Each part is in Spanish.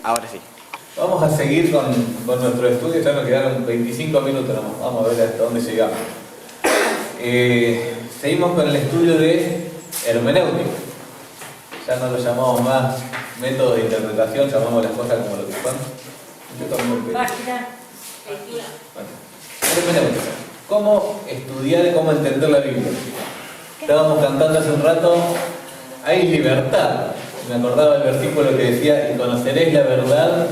Ahora sí. Vamos a seguir con nuestro estudio, ya nos quedaron 25 minutos nomás, vamos a ver hasta dónde llegamos. Seguimos con el estudio de hermenéutica. Ya no lo llamamos más método de interpretación, llamamos las cosas como lo que son. Página. Bueno, hermenéutica. ¿Cómo estudiar y cómo entender la Biblia? Estábamos cantando hace un rato, hay libertad. Me acordaba el versículo que decía, y conoceréis la verdad,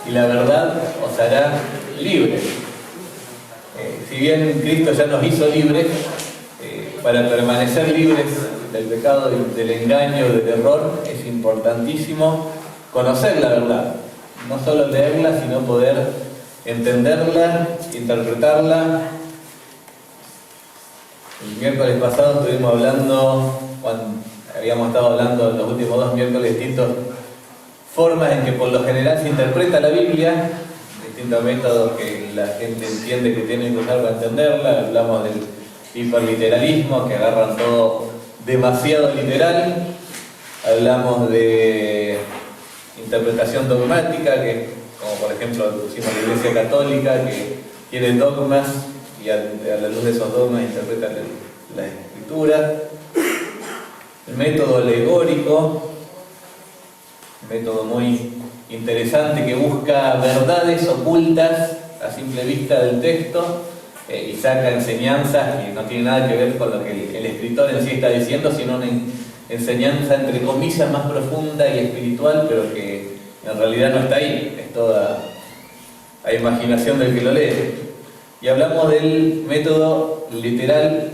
y la verdad os hará libres. Si bien Cristo ya nos hizo libres, para permanecer libres del pecado, del engaño, del error, es importantísimo conocer la verdad. No solo leerla, sino poder entenderla, interpretarla. El miércoles pasado estuvimos hablando, habíamos estado hablando en los últimos 2 miércoles, distintas formas en que por lo general se interpreta la Biblia, distintos métodos que la gente entiende que tienen que usar para entenderla. Hablamos del hiperliteralismo, que agarran todo demasiado literal. Hablamos de interpretación dogmática, que como por ejemplo pusimos la Iglesia Católica, que tiene dogmas y a la luz de esos dogmas interpretan la Escritura. El método alegórico, un método muy interesante que busca verdades ocultas a simple vista del texto y saca enseñanzas que no tienen nada que ver con lo que el escritor en sí está diciendo, sino una enseñanza entre comillas más profunda y espiritual, pero que en realidad no está ahí, es toda la imaginación del que lo lee. Y hablamos del método literal,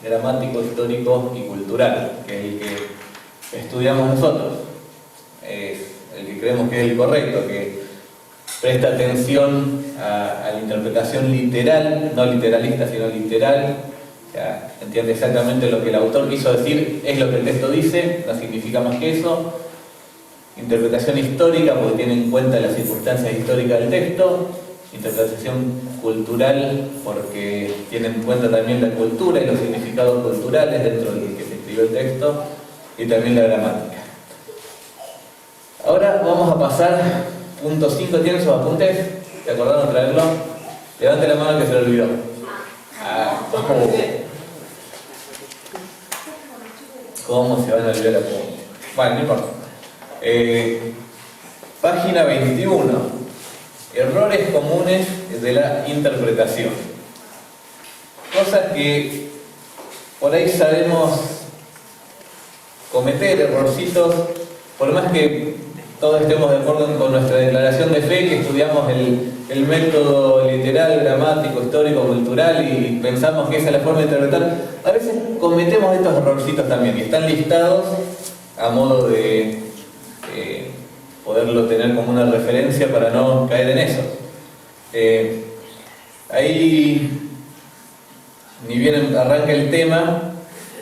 gramático, histórico y cultural, que es el que estudiamos nosotros, es el que creemos que es el correcto, que presta atención a la interpretación literal, no literalista sino literal, o sea, entiende exactamente lo que el autor quiso decir, es lo que el texto dice, no significa más que eso. Interpretación histórica, porque tiene en cuenta las circunstancias históricas del texto. Interpretación cultural, porque tiene en cuenta también la cultura y los significados culturales dentro del que se escribió el texto, y también la gramática. Ahora vamos a pasar, punto 5, ¿tienen sus apuntes? ¿Se acordaron de traerlo? Levante la mano que se lo olvidó. ¿Cómo se van a olvidar apuntes? Bueno, no importa. Página 21. Errores comunes de la interpretación. Cosas que por ahí sabemos cometer, errorcitos, por más que todos estemos de acuerdo con nuestra declaración de fe, que estudiamos el método literal, gramático, histórico, cultural y pensamos que esa es la forma de interpretar, a veces cometemos estos errorcitos también y están listados a modo de poderlo tener como una referencia para no caer en eso. Ahí, ni bien arranca el tema,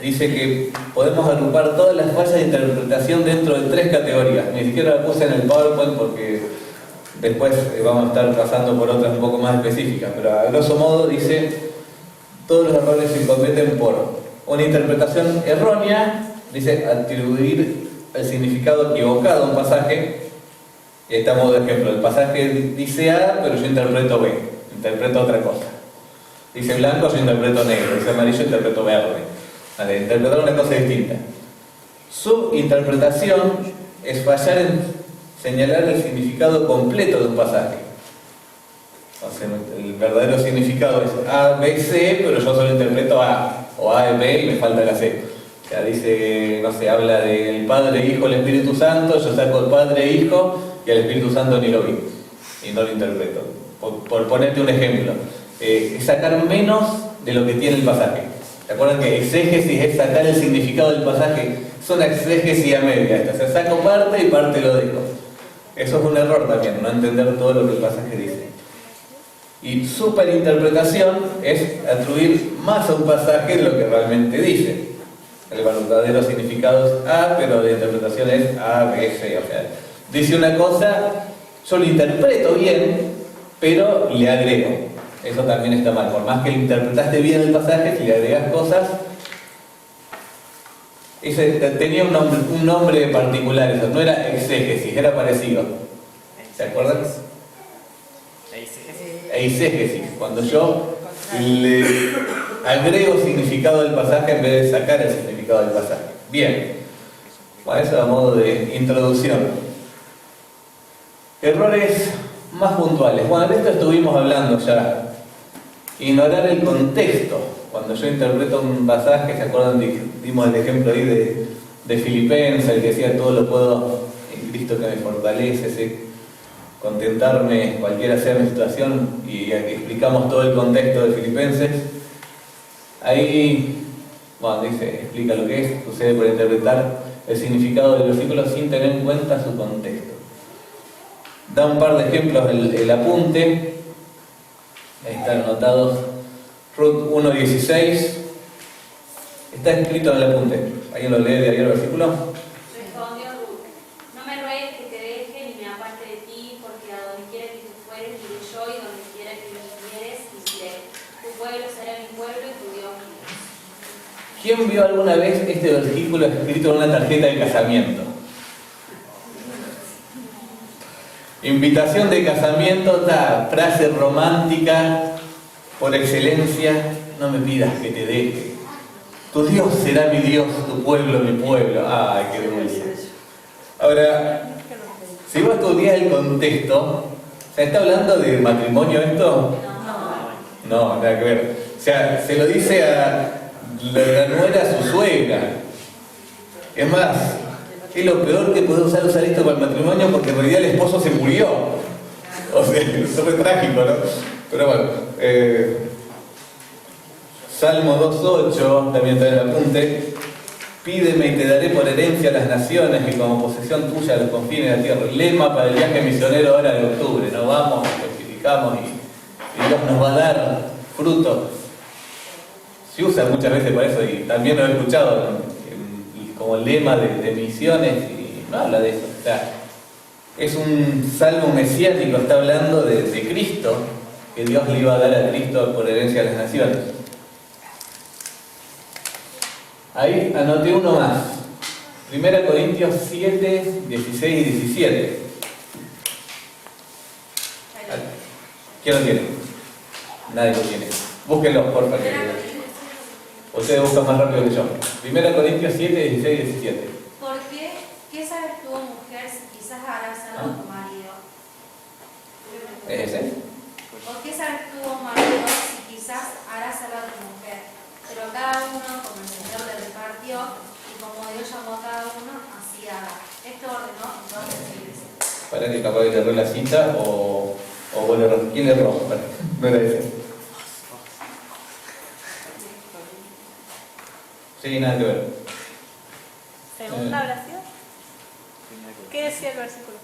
dice que podemos agrupar todas las fallas de interpretación dentro de 3 categorías. Ni siquiera la puse en el PowerPoint porque después vamos a estar pasando por otras un poco más específicas, pero a grosso modo dice todos los errores se cometen por una interpretación errónea, dice atribuir el significado equivocado a un pasaje. Estamos de ejemplo, el pasaje dice A, pero yo interpreto B, interpreto otra cosa. Dice blanco, yo interpreto negro, dice amarillo, interpreto verde. Vale, interpretar una cosa distinta. Su interpretación es fallar en señalar el significado completo de un pasaje. O sea, el verdadero significado es A, B, C, pero yo solo interpreto A, o A, B y me falta la C. O sea, dice, no sé, habla del Padre, Hijo, el Espíritu Santo, yo saco el Padre, Hijo, y el Espíritu Santo ni lo vi, y no lo interpreto. Por ponerte un ejemplo, es sacar menos de lo que tiene el pasaje. ¿Se acuerdan que exégesis es sacar el significado del pasaje? Es una exégesis a media, o sea, saco parte y parte lo dejo. Eso es un error también, no entender todo lo que el pasaje dice. Y superinterpretación es atribuir más a un pasaje de lo que realmente dice. El verdadero significado es A, pero la interpretación es A, B, C. O sea, dice una cosa, yo lo interpreto bien, pero le agrego. Eso también está mal. Por más que interpretaste bien el pasaje, si le agregas cosas, tenía un nombre particular, eso no era exégesis, era parecido. ¿Se acuerdan? Eisegesis, cuando yo le agrego significado del pasaje en vez de sacar el significado del pasaje. Bien, bueno, eso a modo de introducción. Errores más puntuales. Bueno, de esto estuvimos hablando ya. Ignorar el contexto. Cuando yo interpreto un pasaje, ¿se acuerdan? Dimos el ejemplo ahí de Filipenses, el que decía todo lo puedo en Cristo que me fortalece, sé contentarme cualquiera sea mi situación, y explicamos todo el contexto de Filipenses. Ahí, bueno, explica lo que es, sucede por interpretar el significado del versículo sin tener en cuenta su contexto. Da un par de ejemplos el apunte, ahí están anotados. Ruth 1:16, está escrito en el apunte. ¿Alguien lo lee de ahí el versículo? Respondió Ruth: no me ruegues que te deje ni me aparte de ti, porque a donde quiera que tú fueres, iré yo, y donde quiera que me vieres, iré. Tu pueblo será mi pueblo y tu Dios mi Dios. ¿Quién vio alguna vez este versículo escrito en una tarjeta de casamiento? Invitación de casamiento, frase romántica por excelencia: no me pidas que te deje. Tu Dios será mi Dios, tu pueblo mi pueblo. ¡Ay, qué dulce! Ahora, si vos estudias el contexto, ¿se está hablando de matrimonio esto? No, nada que ver. O sea, se lo dice a la nuera, a su suegra. Es más, es lo peor que puede usar esto para el matrimonio, porque en realidad el esposo se murió. O sea, eso es trágico, ¿no? Pero bueno, Salmo 2:8, también está en el apunte: pídeme y te daré por herencia a las naciones y como posesión tuya los confines de la tierra. Lema para el viaje misionero ahora de octubre. Nos vamos, testificamos y Dios nos va a dar fruto. Se usa muchas veces para eso, y también lo he escuchado como lema de misiones, y no habla de eso. O sea, es un salmo mesiánico, está hablando de Cristo, que Dios le iba a dar a Cristo por herencia a las naciones. Ahí anoté uno más. 1 Corintios 7, 16 y 17. ¿Quién lo tiene? Nadie lo tiene. Búsquenlo, por favor. Ustedes buscan más rápido que yo. 1 Corintios 7, 16 y 17. ¿Por qué? ¿Qué sabes tú, mujer, si quizás harás algo a tu marido? ¿Es ese? ¿Por qué sabes tú, marido, si quizás harás algo a tu mujer? Pero cada uno, como el Señor le repartió, y como Dios llamó a cada uno, así haga. Esto ordenó entonces la iglesia. Para que capaz que le erró la cita, o bueno, ¿quién le erró? No era ese. Sí, nada que ver. Segunda oración. ¿Qué decía el versículo?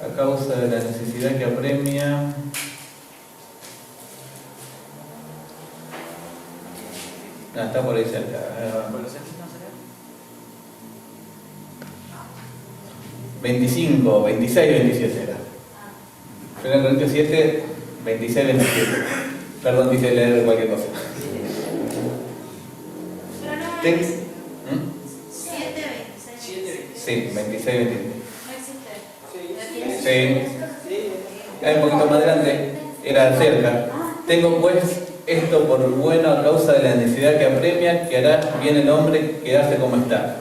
A causa de la necesidad que apremia. No, está por ahí cerca. 25, 26, 27 era. 1 Corintios 7, 26, 27. Perdón, dice leer cualquier cosa. Pero no Ten- es 7, ¿Mm? 26. Sí, 26, 27. No existe. Sí. Hay un poquito más adelante, era cerca. Tengo pues esto por bueno a causa de la necesidad que apremia, que hará bien el hombre quedarse como está.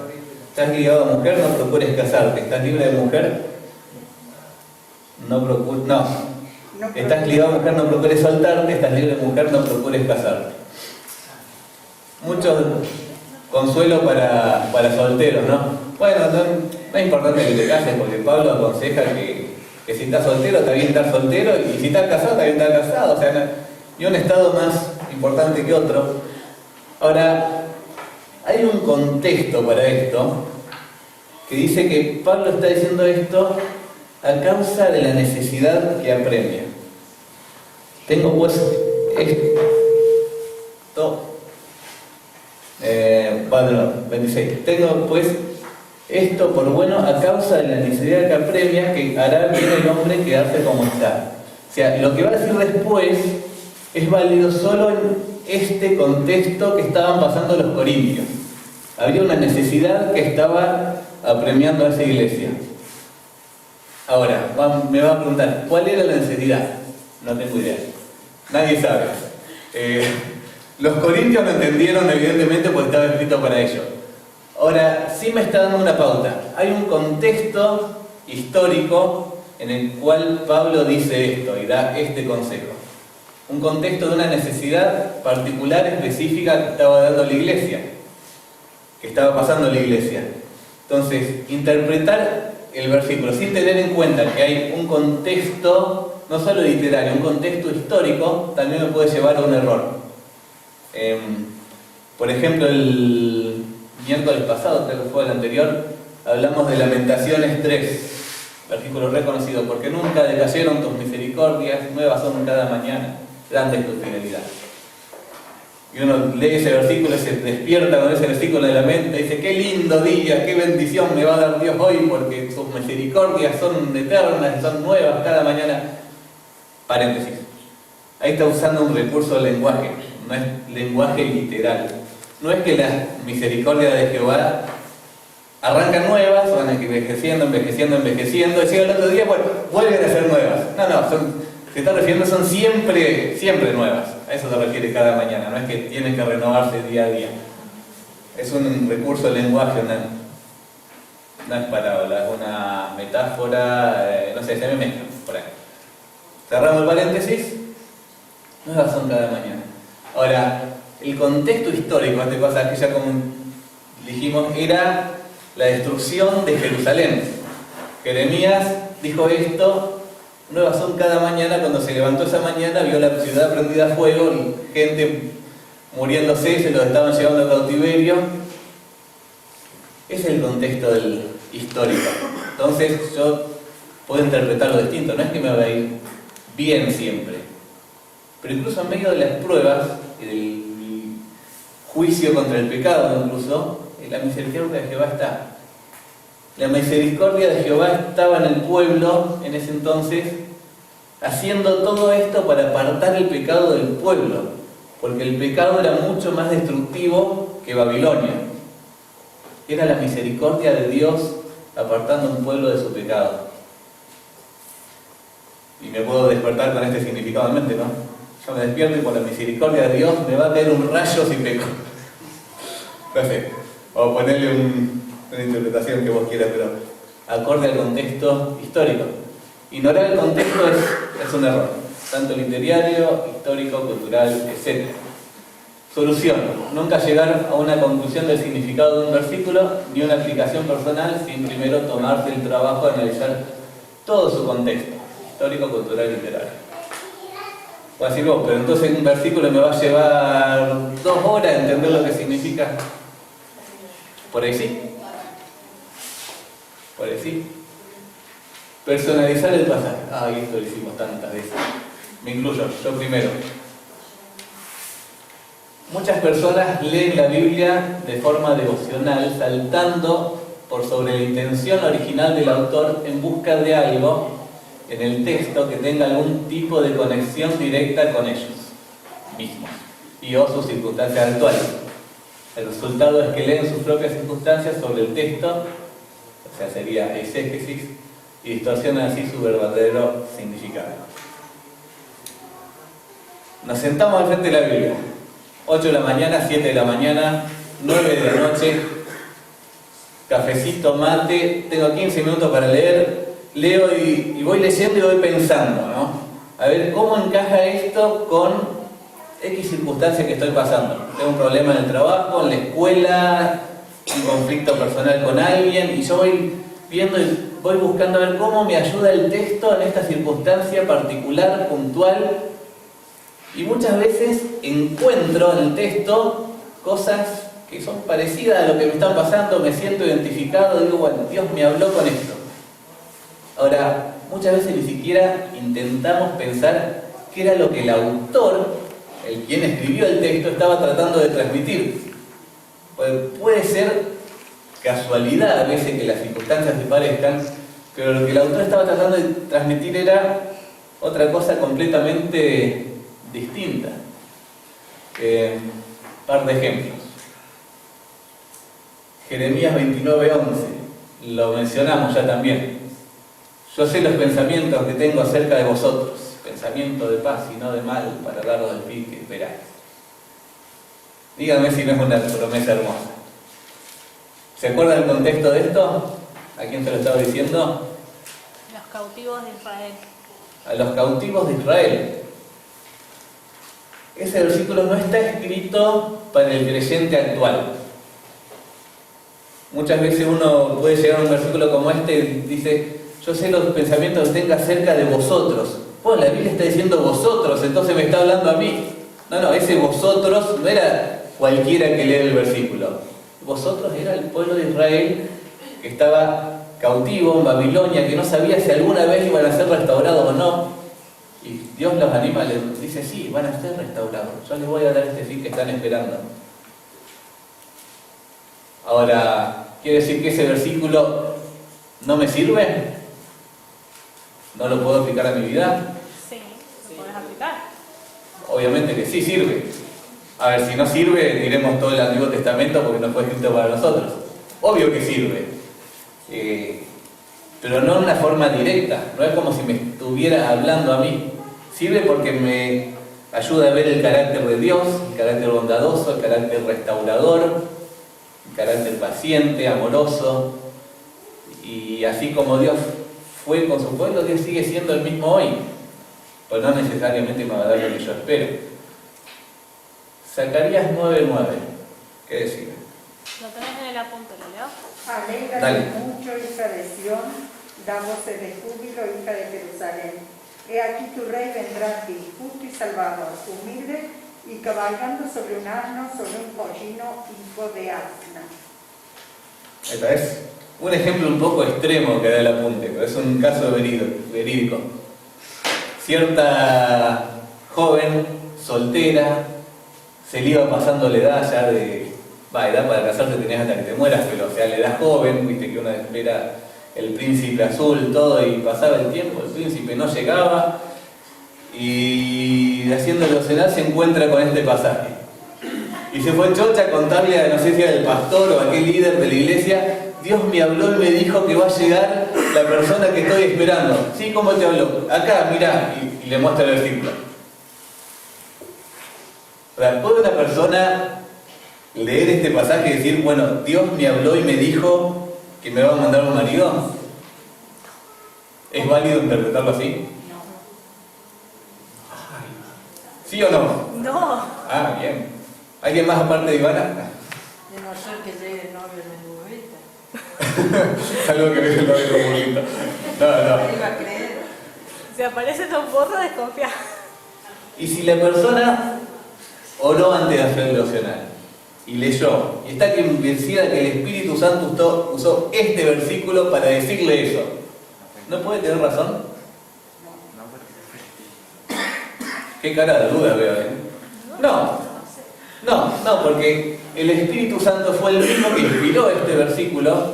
¿Estás ligado a mujer? No procures casarte. ¿Estás libre de mujer? No. ¿Estás ligado a mujer? No procures soltarte. ¿Estás libre de mujer? No procures casarte. Mucho consuelo para solteros, ¿no? Bueno, no es importante que te cases, porque Pablo aconseja que si estás soltero, está bien estar soltero, y si estás casado, está bien estar casado. O sea, no, y un estado más importante que otro. Ahora, hay un contexto para esto que dice que Pablo está diciendo esto a causa de la necesidad que apremia. Tengo pues esto, 26. Tengo pues esto por bueno a causa de la necesidad que apremia, que hará bien el hombre quedarse como está. O sea, lo que va a decir después es válido solo en este contexto que estaban pasando los corintios. Había una necesidad que estaba apremiando a esa iglesia. Ahora, me va a preguntar, ¿cuál era la necesidad? No tengo idea. Nadie sabe. Los corintios lo entendieron evidentemente porque estaba escrito para ello. Ahora, sí me está dando una pauta. Hay un contexto histórico en el cual Pablo dice esto y da este consejo. Un contexto de una necesidad particular, específica que estaba dando la iglesia, que estaba pasando la iglesia. Entonces, interpretar el versículo sin tener en cuenta que hay un contexto, no solo literario, un contexto histórico, también me puede llevar a un error. Por ejemplo, el miércoles pasado, creo que fue el anterior, hablamos de Lamentaciones 3, versículo reconocido, porque nunca decayeron tus misericordias, nuevas son cada mañana, grande es tu fidelidad. Y uno lee ese versículo y se despierta con ese versículo de la mente y dice, qué lindo día, qué bendición me va a dar Dios hoy, porque sus misericordias son eternas y son nuevas cada mañana. Paréntesis. Ahí está usando un recurso del lenguaje, no es lenguaje literal. No es que las misericordias de Jehová arrancan nuevas, van envejeciendo, y llega el otro día, bueno, vuelven a ser nuevas. No, se está refiriendo, son siempre nuevas. A eso se refiere cada mañana, no es que tienen que renovarse día a día. Es un recurso del lenguaje, no es parábola, es una metáfora, no sé, se me mezclan por ahí. Cerramos el paréntesis, nuevas son cada mañana. Ahora, el contexto histórico de esta cosa, que ya como dijimos, era la destrucción de Jerusalén. Jeremías dijo esto, nuevas son cada mañana. Cuando se levantó esa mañana, vio la ciudad prendida a fuego, y gente muriéndose, se los estaban llevando a cautiverio. Ese es el contexto del histórico. Entonces yo puedo interpretarlo distinto, no es que me va a ir bien siempre, pero incluso en medio de las pruebas y del juicio contra el pecado, incluso, la misericordia de Jehová está. La misericordia de Jehová estaba en el pueblo en ese entonces, haciendo todo esto para apartar el pecado del pueblo, porque el pecado era mucho más destructivo que Babilonia. Era la misericordia de Dios apartando a un pueblo de su pecado. Y me puedo despertar con este significado en mente, ¿no? Yo me despierto y por la misericordia de Dios me va a caer un rayo si peco. Perfecto. O ponerle una interpretación que vos quieras, pero acorde al contexto histórico. Ignorar el contexto es un error, tanto literario, histórico, cultural, etc. Solución: nunca llegar a una conclusión del significado de un versículo ni una aplicación personal sin primero tomarse el trabajo de analizar todo su contexto, histórico, cultural y literario. O así vos, pero entonces un versículo me va a llevar 2 horas a entender lo que significa. Por ahí sí. Por ahí sí. Personalizar el pasaje. Ay, esto lo hicimos tantas veces. Me incluyo, yo primero. Muchas personas leen la Biblia de forma devocional, saltando por sobre la intención original del autor en busca de algo en el texto que tenga algún tipo de conexión directa con ellos mismos y o sus circunstancias actuales. El resultado es que leen sus propias circunstancias sobre el texto, o sea, sería exégesis, y distorsionan así su verdadero significado. Nos sentamos al frente de la Biblia, 8 de la mañana, 7 de la mañana, 9 de la noche, cafecito, mate, tengo 15 minutos para leer, leo y voy leyendo y voy pensando, ¿no? A ver, ¿cómo encaja esto con X circunstancia que estoy pasando? Tengo un problema en el trabajo, en la escuela, un conflicto personal con alguien, y yo voy viendo y voy buscando a ver cómo me ayuda el texto en esta circunstancia particular, puntual, y muchas veces encuentro en el texto cosas que son parecidas a lo que me están pasando, me siento identificado, digo, bueno, Dios me habló con esto. Ahora, muchas veces ni siquiera intentamos pensar qué era lo que el autor, quien escribió el texto, estaba tratando de transmitir. Puede ser casualidad a veces que las circunstancias se parezcan, pero lo que el autor estaba tratando de transmitir era otra cosa completamente distinta. Par de ejemplos. Jeremías 29:11, lo mencionamos ya también. Yo sé los pensamientos que tengo acerca de vosotros, pensamiento de paz y no de mal, para daros el fin que esperáis. Díganme si no es una promesa hermosa. ¿Se acuerdan el contexto de esto? ¿A quién se lo estaba diciendo? Los cautivos de Israel. A los cautivos de Israel. Ese versículo no está escrito para el creyente actual. Muchas veces uno puede llegar a un versículo como este y dice: yo sé los pensamientos que tenga acerca de vosotros. Bueno, la Biblia está diciendo vosotros, entonces me está hablando a mí. No, ese vosotros no era cualquiera que lee el versículo. Vosotros era el pueblo de Israel que estaba cautivo en Babilonia, que no sabía si alguna vez iban a ser restaurados o no. Y Dios los anima, les dice: sí, van a ser restaurados. Yo les voy a dar este fin que están esperando. Ahora, ¿quiere decir que ese versículo no me sirve? ¿No lo puedo aplicar a mi vida? Sí, lo puedes aplicar. Obviamente que sí sirve. A ver, si no sirve, diremos todo el Antiguo Testamento porque no fue escrito para nosotros. Obvio que sirve. Pero no en una forma directa. No es como si me estuviera hablando a mí. Sirve porque me ayuda a ver el carácter de Dios, el carácter bondadoso, el carácter restaurador, el carácter paciente, amoroso. Y así como Dios fue con su pueblo, Dios sigue siendo el mismo hoy. Pues no necesariamente me va a dar lo que yo espero. Zacarías 9:9. ¿Qué decir? Lo tenés en el apunte, ¿lo leo? Alégrate mucho, hija de Sión, da voces de júbilo, hija de Jerusalén. He aquí tu rey vendrá a ti, justo y salvador, humilde y cabalgando sobre un asno, sobre un pollino, hijo de asna. Esta es un ejemplo un poco extremo que da el apunte, pero es un caso verídico. Cierta joven, soltera, se le iba pasando la edad ya de... edad para casarse tenías hasta que te mueras, pero o sea, la edad joven, viste que uno espera el príncipe azul, todo, y pasaba el tiempo, el príncipe no llegaba, y haciéndolo cenar se encuentra con este pasaje. Y se fue chocha a contarle a, no sé si era el pastor o aquel líder de la iglesia: Dios me habló y me dijo que va a llegar la persona que estoy esperando. ¿Sí? ¿Cómo te habló? Acá, mirá, y le muestra el versículo. O sea, ¿puede una persona leer este pasaje y decir: bueno, Dios me habló y me dijo que me va a mandar un marido? ¿Es válido interpretarlo así? No. ¿Sí o no? No. Ah, bien. ¿Alguien más aparte de Ivana? De no ser que llegue el novio de burrita. Algo que ve el novio de burrito. No. Iba a creer. Si aparece Don Pozo, desconfía. Y si la persona oró antes de hacer el devocional y leyó, y está convencida que el Espíritu Santo usó este versículo para decirle eso, ¿no puede tener razón? ¿Qué cara de duda veo ahí? No, porque el Espíritu Santo fue el mismo que inspiró este versículo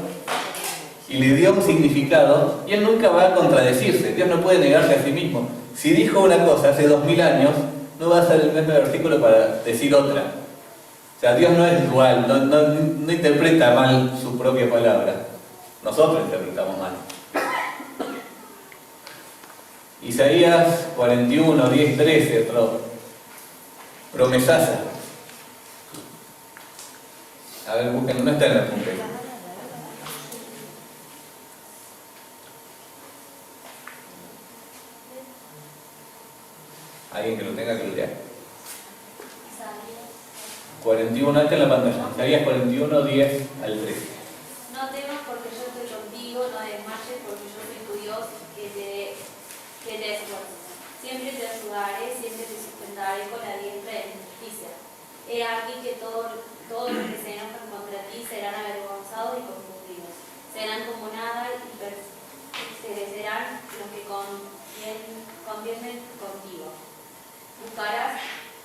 y le dio un significado, y Él nunca va a contradecirse. Dios no puede negarse a sí mismo. Si dijo una cosa hace 2000 años, no va a ser el mismo versículo para decir otra. O sea, Dios no es dual, no interpreta mal su propia palabra. Nosotros interpretamos mal. Isaías 41, 10, 13, otro promesaza. A ver, busquen, no está en el apunte. Alguien que lo tenga que lo lea. 41, está en la pantalla. Isaías 41, 10 al 13. No temas porque yo estoy contigo, no desmayes porque yo soy tu Dios que te esfuerzo. Siempre te ayudaré, siempre te sustentaré con la diestra de mi justicia. He aquí que todos los que se enojan contra ti serán avergonzados y confundidos. Serán como nada y perecerán los que contienden contigo. Buscarás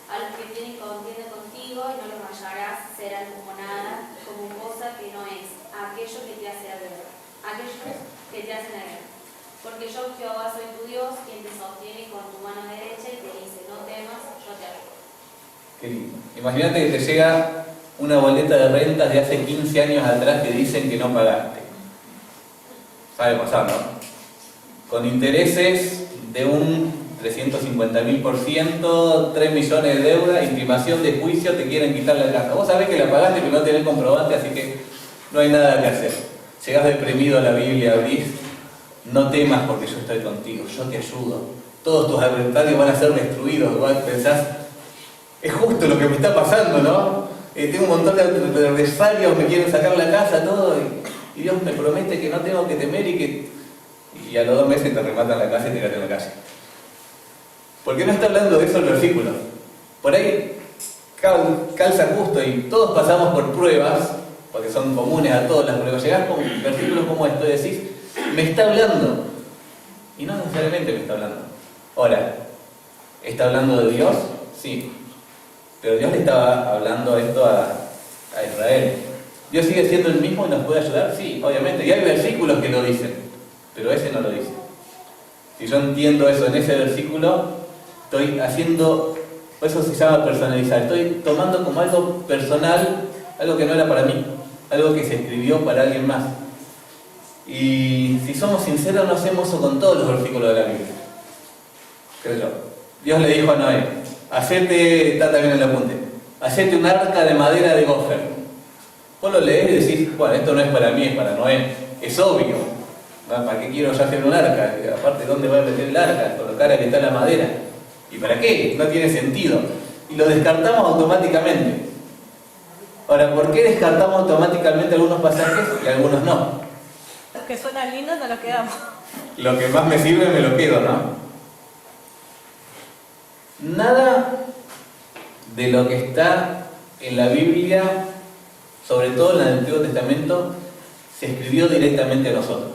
a los que tienen contienda contigo y no los hallarás, serán como nada, como cosa que no es, aquello que te hace guerra, aquellos que te hacen la guerra. Porque yo, Jehová, soy tu Dios, quien te sostiene con tu mano derecha y te dice: no temas, yo te ayudo. Qué lindo. Imagínate que te llega una boleta de rentas de hace 15 años atrás que dicen que no pagaste. Sabe pasar, ¿no? con intereses de un 350.000%, 3 millones de deuda, intimación de juicio, te quieren quitar la casa. Vos sabés que la pagaste pero no tenés comprobante, así que no hay nada que hacer. Llegás deprimido a la Biblia, abrís, no temas porque yo estoy contigo, yo te ayudo. Todos tus adversarios van a ser destruidos. Igual pensás, es justo lo que me está pasando, ¿no? Tengo un montón de adversarios, me quieren sacar la casa, todo, y Dios me promete que no tengo que temer y a los 2 meses te rematan la casa y te quedas en la calle. ¿Por qué no está hablando de eso el versículo? Por ahí calza justo y todos pasamos por pruebas, porque son comunes a todas las pruebas. Llegás con versículos como esto y decís, me está hablando. Y no necesariamente me está hablando. Ahora, ¿está hablando de Dios? Sí. Pero Dios le estaba hablando esto a Israel. ¿Dios sigue siendo el mismo y nos puede ayudar? Sí, obviamente. Y hay versículos que lo dicen, pero ese no lo dice. Si yo entiendo eso en ese versículo, estoy haciendo, eso se llama personalizar, estoy tomando como algo personal, algo que no era para mí, algo que se escribió para alguien más. Y si somos sinceros, no hacemos eso con todos los versículos de la Biblia, creo yo. Dios le dijo a Noé, está también en el apunte, hacete un arca de madera de gofer. Vos lo lees y decís, bueno, esto no es para mí, es para Noé. Es obvio, ¿no? ¿Para qué quiero yo hacer un arca? Aparte, ¿dónde voy a meter el arca? Colocar a que está la madera. ¿Y para qué? No tiene sentido. Y lo descartamos automáticamente. Ahora, ¿por qué descartamos automáticamente algunos pasajes y algunos no? Los que suenan lindos no los quedamos. Lo que más me sirve me lo quedo, ¿no? Nada de lo que está en la Biblia, sobre todo en el Antiguo Testamento, se escribió directamente a nosotros.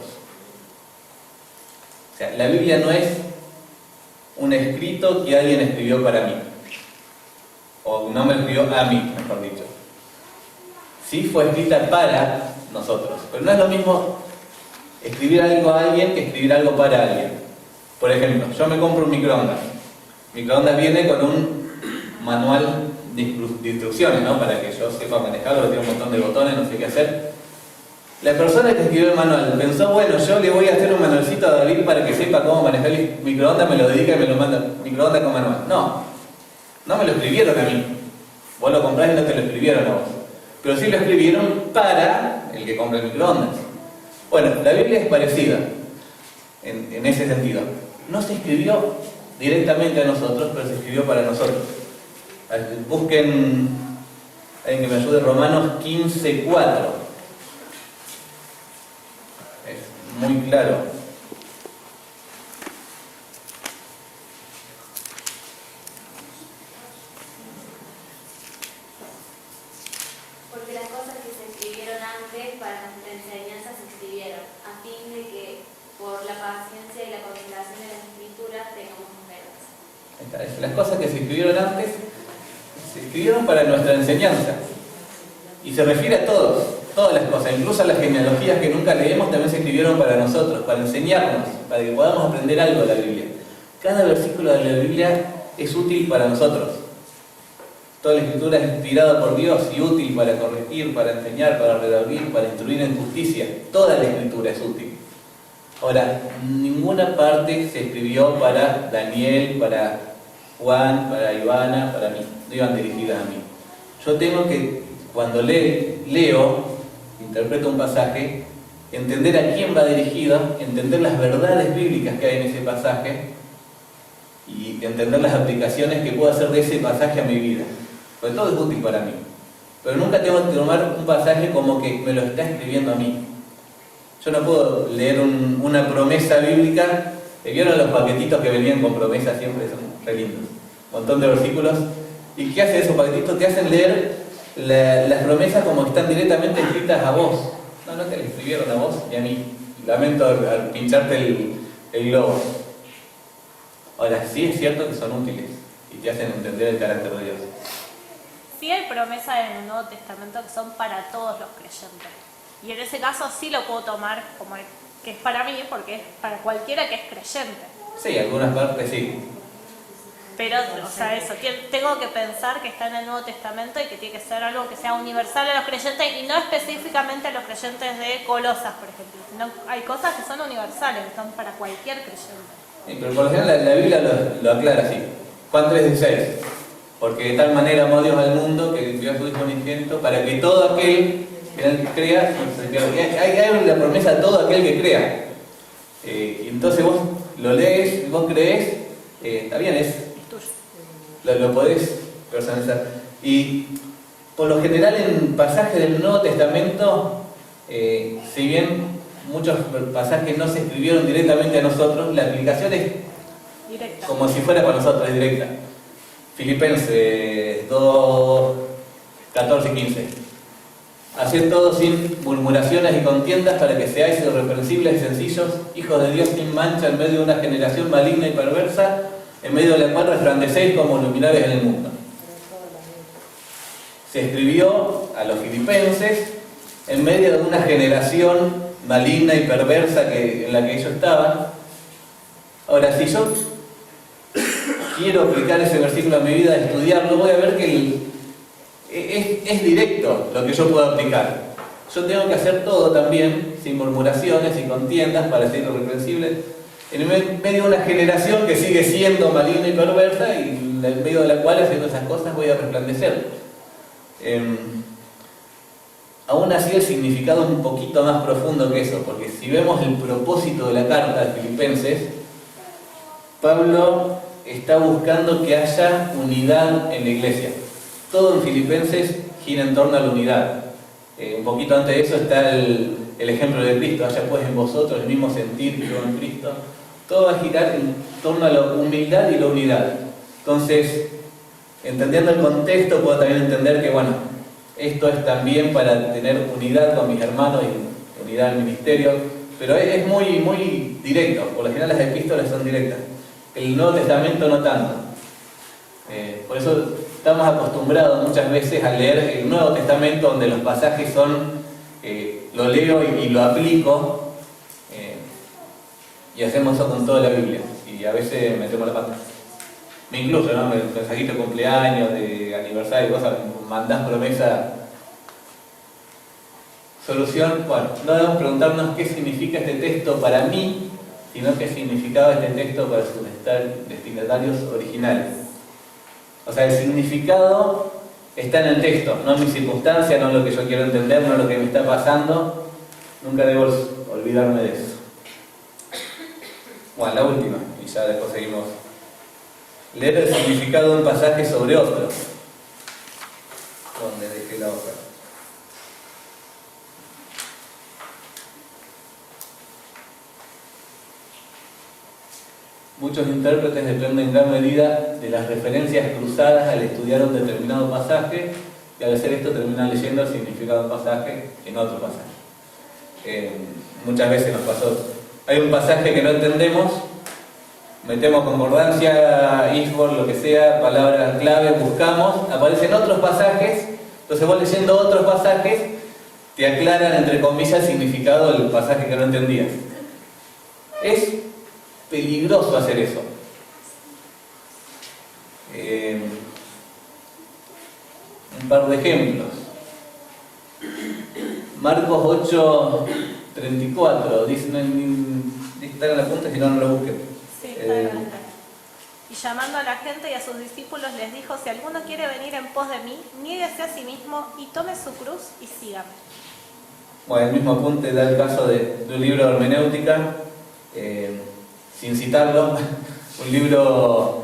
O sea, la Biblia no es un escrito que alguien escribió para mí. O no me escribió a mí, mejor dicho. Sí fue escrita para nosotros. Pero no es lo mismo escribir algo a alguien que escribir algo para alguien. Por ejemplo, yo me compro un microondas. El microondas viene con un manual de instrucciones, ¿no? Para que yo sepa manejarlo, tiene un montón de botones, no sé qué hacer. La persona que escribió el manual pensó, bueno, yo le voy a hacer un manualcito a David para que sepa cómo manejar el microondas, me lo dedica y me lo manda microondas con manual. No me lo escribieron a mí. Vos lo comprás y no te lo escribieron a vos. Pero sí lo escribieron para el que compra el microondas. Bueno, la Biblia es parecida en ese sentido. No se escribió directamente a nosotros, pero se escribió para nosotros. Busquen, alguien que me ayude, Romanos 15:4. Es muy claro. Porque las cosas que se escribieron antes para nuestra enseñanza se escribieron, a fin de que por la paciencia y la contemplación de las Escrituras tengamos esperanza. Las cosas que se escribieron antes se escribieron para nuestra enseñanza. Y se refiere a todas las cosas, incluso las genealogías que nunca leemos también se escribieron para nosotros, para enseñarnos, para que podamos aprender algo de la Biblia. Cada versículo de la Biblia es útil para nosotros. Toda la Escritura es inspirada por Dios y útil para corregir, para enseñar, para redarguir, para instruir en justicia. Toda la Escritura es útil. Ahora, ninguna parte se escribió para Daniel, para Juan, para Ivana, para mí. No iban dirigidas a mí. Yo tengo que, cuando leo, interpreto un pasaje, entender a quién va dirigida, entender las verdades bíblicas que hay en ese pasaje y entender las aplicaciones que puedo hacer de ese pasaje a mi vida. Porque todo es útil para mí. Pero nunca tengo que tomar un pasaje como que me lo está escribiendo a mí. Yo no puedo leer una promesa bíblica. ¿Vieron los paquetitos que venían con promesas siempre? Son re lindos. Un montón de versículos. ¿Y qué hacen esos paquetitos? Te hacen leer las promesas como que están directamente escritas a vos. No te las escribieron a vos y a mí. Lamento al pincharte el globo. Ahora, sí es cierto que son útiles y te hacen entender el carácter de Dios. Sí hay promesas en el Nuevo Testamento que son para todos los creyentes. Y en ese caso sí lo puedo tomar como que es para mí, porque es para cualquiera que es creyente. Sí, algunas partes sí. Pero, o sea, eso, tengo que pensar que está en el Nuevo Testamento y que tiene que ser algo que sea universal a los creyentes y no específicamente a los creyentes de Colosas, por ejemplo. Sino hay cosas que son universales, que son para cualquier creyente. Sí, pero por lo general la Biblia lo aclara así. Juan 3:16. Porque de tal manera amó Dios al mundo que envió a su Hijo unigénito para que todo aquel que en él crea no se pierda. Hay la promesa a todo aquel que crea. Y entonces vos lo lees, vos crees, está bien, lo podés personalizar. Y por lo general en pasajes del Nuevo Testamento, si bien muchos pasajes no se escribieron directamente a nosotros, la aplicación es Directa. como si fuera para nosotros, es directa. Filipenses 2, 14 y 15. Haced todo sin murmuraciones y contiendas para que seáis irreprensibles y sencillos, hijos de Dios sin mancha en medio de una generación maligna y perversa, en medio de la cual resplandecéis como luminares en el mundo. Se escribió a los filipenses en medio de una generación maligna y perversa en la que ellos estaban. Ahora, si yo quiero aplicar ese versículo a mi vida, estudiarlo, voy a ver que es directo lo que yo puedo aplicar. Yo tengo que hacer todo también, sin murmuraciones y contiendas, para ser irreprensible, en medio de una generación que sigue siendo maligna y perversa, y en medio de la cual, haciendo esas cosas, voy a resplandecer. Aún así, el significado es un poquito más profundo que eso, porque si vemos el propósito de la carta de Filipenses, Pablo está buscando que haya unidad en la iglesia. Todo en Filipenses gira en torno a la unidad. Un poquito antes de eso está el ejemplo de Cristo. Haya pues en vosotros el mismo sentir que yo en Cristo. Todo va a girar en torno a la humildad y la unidad. Entonces, entendiendo el contexto, puedo también entender que, bueno, esto es también para tener unidad con mis hermanos y unidad en el ministerio. Pero es muy, muy directo. Por lo general las epístolas son directas. El Nuevo Testamento no tanto. Por eso estamos acostumbrados muchas veces a leer el Nuevo Testamento, donde los pasajes son, lo leo y lo aplico, y hacemos eso con toda la Biblia, y a veces metemos la pata. Me incluyo, ¿no? Mensajito de cumpleaños, de aniversario, cosas, mandás promesa. Solución, bueno, no debemos preguntarnos qué significa este texto para mí, sino qué significaba este texto para sus destinatarios originales. O sea, el significado está en el texto, no en mi circunstancia, no en lo que yo quiero entender, no en lo que me está pasando. Nunca debo olvidarme de eso. Bueno, la última, y ya después seguimos. Leer el significado de un pasaje sobre otro. ¿Dónde dejé la hoja? Muchos intérpretes dependen en gran medida de las referencias cruzadas al estudiar un determinado pasaje, y al hacer esto terminan leyendo el significado del pasaje en otro pasaje. Muchas veces nos pasó. Hay un pasaje que no entendemos, metemos concordancia, ISBOR, lo que sea, palabras clave, buscamos, aparecen otros pasajes, entonces vos leyendo otros pasajes, te aclaran entre comillas el significado del pasaje que no entendías. Es peligroso hacer eso. Un par de ejemplos. Marcos 8:34, dice, está en la punta, si no, no lo busquen. Sí, está adelante. Y llamando a la gente y a sus discípulos les dijo: si alguno quiere venir en pos de mí, niéguese a sí mismo y tome su cruz y sígame. Bueno, el mismo apunte da el caso de un libro de hermenéutica, sin citarlo. Un libro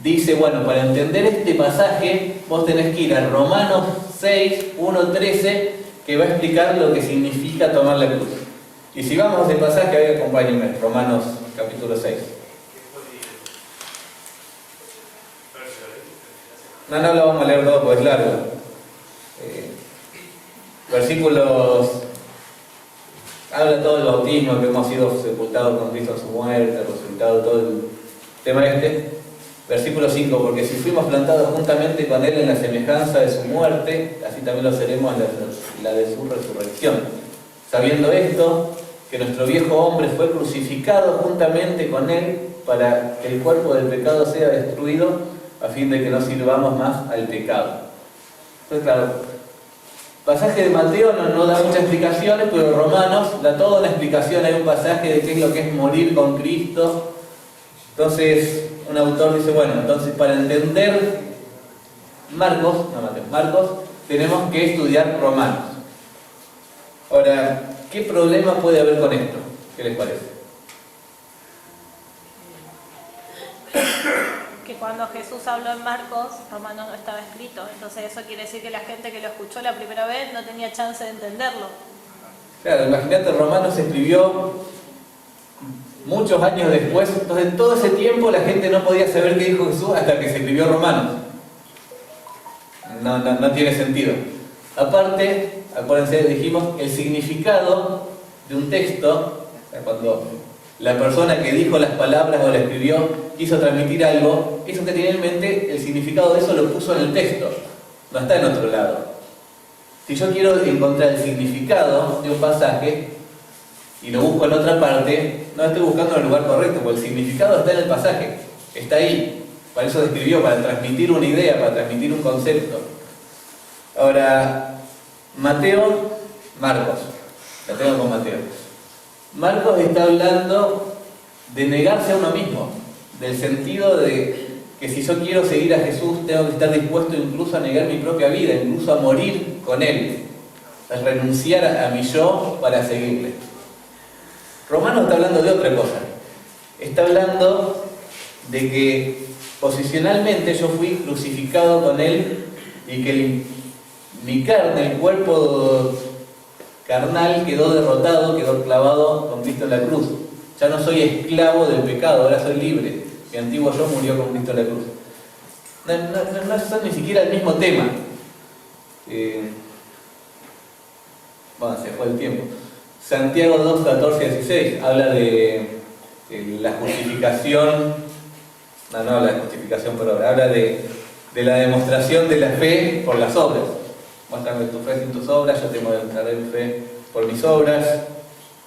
dice, bueno, para entender este pasaje vos tenés que ir a Romanos 6, 1-13, que va a explicar lo que significa tomar la cruz. Y si vamos a ese pasaje, ahí acompáñenme, Romanos capítulo 6. No lo vamos a leer todo porque es largo. Versículos, habla todo del bautismo, que hemos sido sepultados con Cristo en su muerte, resucitado, todo el tema este. Versículo 5, porque si fuimos plantados juntamente con Él en la semejanza de su muerte, así también lo seremos en la de su resurrección. Sabiendo esto, que nuestro viejo hombre fue crucificado juntamente con Él, para que el cuerpo del pecado sea destruido, a fin de que no sirvamos más al pecado. Entonces, claro, pasaje de Mateo no da muchas explicaciones, pero Romanos da toda una explicación. Hay un pasaje de qué es lo que es morir con Cristo. Entonces, un autor dice, bueno, entonces para entender Marcos, tenemos que estudiar Romanos. Ahora, ¿qué problema puede haber con esto? ¿Qué les parece? Que cuando Jesús habló en Marcos, Romanos no estaba escrito. Entonces eso quiere decir que la gente que lo escuchó la primera vez no tenía chance de entenderlo. Claro, imagínate, Romanos se escribió muchos años después. Entonces, todo ese tiempo la gente no podía saber qué dijo Jesús hasta que se escribió Romanos. No tiene sentido. Aparte, acuérdense, dijimos, el significado de un texto, o sea, cuando la persona que dijo las palabras o la escribió quiso transmitir algo, eso que tiene en mente, el significado de eso lo puso en el texto, no está en otro lado. Si yo quiero encontrar el significado de un pasaje y lo busco en otra parte, no estoy buscando en el lugar correcto, porque el significado está en el pasaje, está ahí. Para eso se escribió, para transmitir una idea, para transmitir un concepto. Ahora, Marcos, la tengo con Mateo. Marcos está hablando de negarse a uno mismo, del sentido de que si yo quiero seguir a Jesús, tengo que estar dispuesto incluso a negar mi propia vida, incluso a morir con Él, a renunciar a mi yo para seguirle. Romanos está hablando de otra cosa. Está hablando de que posicionalmente yo fui crucificado con Él y que mi carne, el cuerpo carnal quedó derrotado, quedó clavado con Cristo en la cruz. Ya no soy esclavo del pecado, ahora soy libre. Mi antiguo yo murió con Cristo en la cruz. No son ni siquiera el mismo tema. Bueno, se fue el tiempo. Santiago 2, 14 y 16 habla de la justificación. No habla de justificación por obra, habla de la demostración de la fe por las obras. Muéstrame tu fe sin tus obras, yo te mostraré mi fe por mis obras.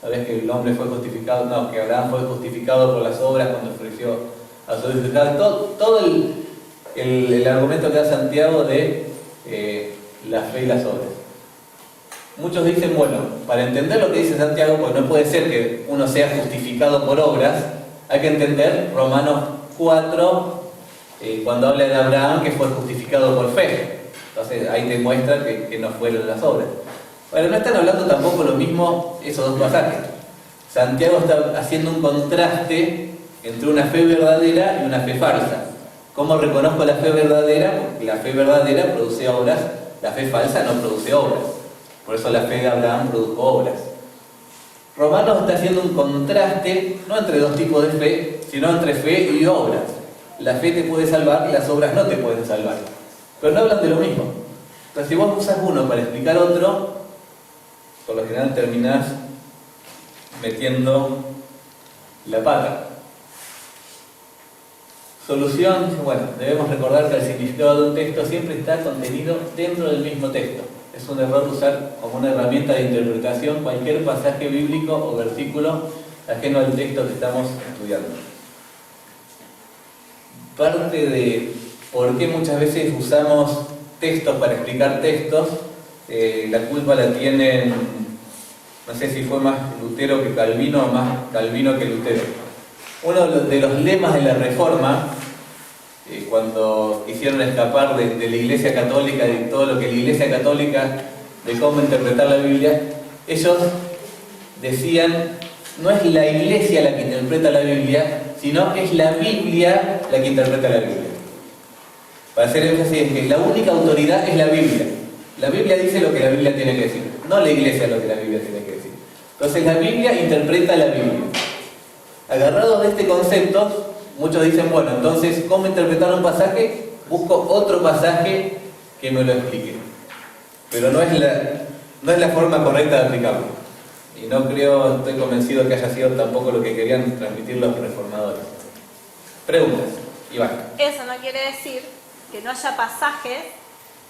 ¿Sabes que el hombre fue justificado? No, que Abraham fue justificado por las obras cuando ofreció a su hijo. Todo el argumento que da Santiago de la fe y las obras. Muchos dicen, bueno, para entender lo que dice Santiago, pues no puede ser que uno sea justificado por obras, hay que entender Romanos 4, cuando habla de Abraham, que fue justificado por fe. Entonces ahí te muestra que no fueron las obras. Bueno, no están hablando tampoco lo mismo esos dos pasajes. Santiago está haciendo un contraste entre una fe verdadera y una fe falsa. ¿Cómo reconozco la fe verdadera? Porque la fe verdadera produce obras, la fe falsa no produce obras. Por eso la fe de Abraham produjo obras. Romanos está haciendo un contraste, no entre dos tipos de fe, sino entre fe y obras. La fe te puede salvar y las obras no te pueden salvar. Pero no hablan de lo mismo. Entonces, si vos usas uno para explicar otro, por lo general terminás metiendo la pata. Solución, bueno, debemos recordar que el significado de un texto siempre está contenido dentro del mismo texto. Es un error usar como una herramienta de interpretación cualquier pasaje bíblico o versículo ajeno al texto que estamos estudiando. Parte de por qué muchas veces usamos textos para explicar textos, la culpa la tienen, no sé si fue más Lutero que Calvino o más Calvino que Lutero. Uno de los lemas de la Reforma, cuando quisieron escapar de la Iglesia Católica, de todo lo que la Iglesia Católica, de cómo interpretar la Biblia, ellos decían, no es la Iglesia la que interpreta la Biblia, sino es la Biblia la que interpreta la Biblia. Para hacer énfasis en que la única autoridad es la Biblia. La Biblia dice lo que la Biblia tiene que decir, no la Iglesia lo que la Biblia tiene que decir. Entonces la Biblia interpreta la Biblia. Agarrados de este concepto, muchos dicen, bueno, entonces, ¿cómo interpretar un pasaje? Busco otro pasaje que me lo explique. Pero no es la forma correcta de aplicarlo. Y no creo, estoy convencido que haya sido tampoco lo que querían transmitir los reformadores. Preguntas, Iván. Eso no quiere decir que no haya pasajes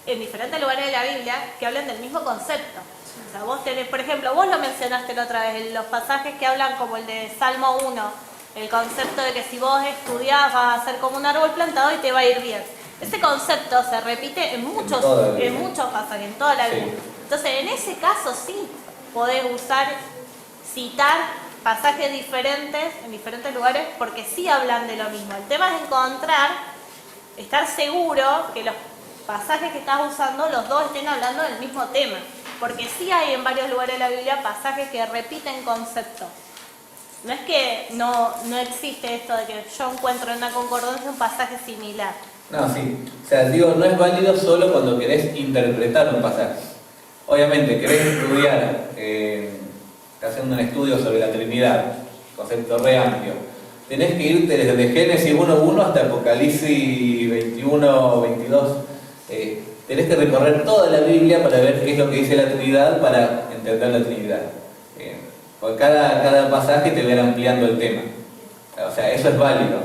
en diferentes lugares de la Biblia que hablen del mismo concepto. O sea, vos tenés, por ejemplo, vos lo mencionaste la otra vez, los pasajes que hablan como el de Salmo 1, el concepto de que si vos estudiás vas a ser como un árbol plantado y te va a ir bien. Ese concepto se repite en muchos pasajes, en toda la vida. Sí. Entonces, en ese caso sí podés citar pasajes diferentes en diferentes lugares porque sí hablan de lo mismo. El tema es estar seguro que los pasajes que estás usando, los dos estén hablando del mismo tema. Porque sí hay en varios lugares de la Biblia pasajes que repiten conceptos. No es que no existe esto de que yo encuentro en una concordancia un pasaje similar. No, sí. O sea, digo, no es válido solo cuando querés interpretar un pasaje. Obviamente, querés estudiar, haciendo un estudio sobre la Trinidad, concepto re amplio. Tenés que irte desde Génesis 1.1 hasta Apocalipsis 21.22. Tenés que recorrer toda la Biblia para ver qué es lo que dice la Trinidad, para entender la Trinidad. Porque cada pasaje te va a ir ampliando el tema. O sea, eso es válido,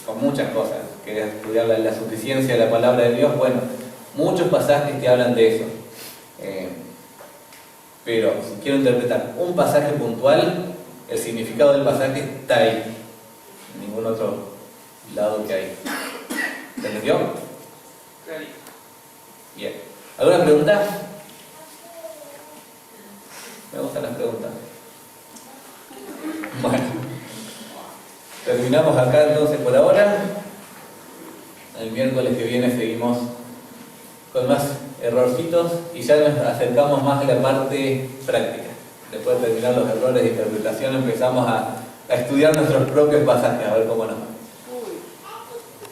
con muchas cosas. Querés estudiar la suficiencia de la palabra de Dios, bueno, muchos pasajes te hablan de eso. Pero si quiero interpretar un pasaje puntual, el significado del pasaje está ahí, en ningún otro lado que hay. ¿Se entendió? Bien. ¿Alguna pregunta? Me gustan las preguntas. Bueno, terminamos acá entonces por ahora. El miércoles que viene seguimos con más errorcitos y ya nos acercamos más a la parte práctica. Después de terminar los errores de interpretación empezamos a estudiar nuestros propios pasajes, a ver cómo nos va.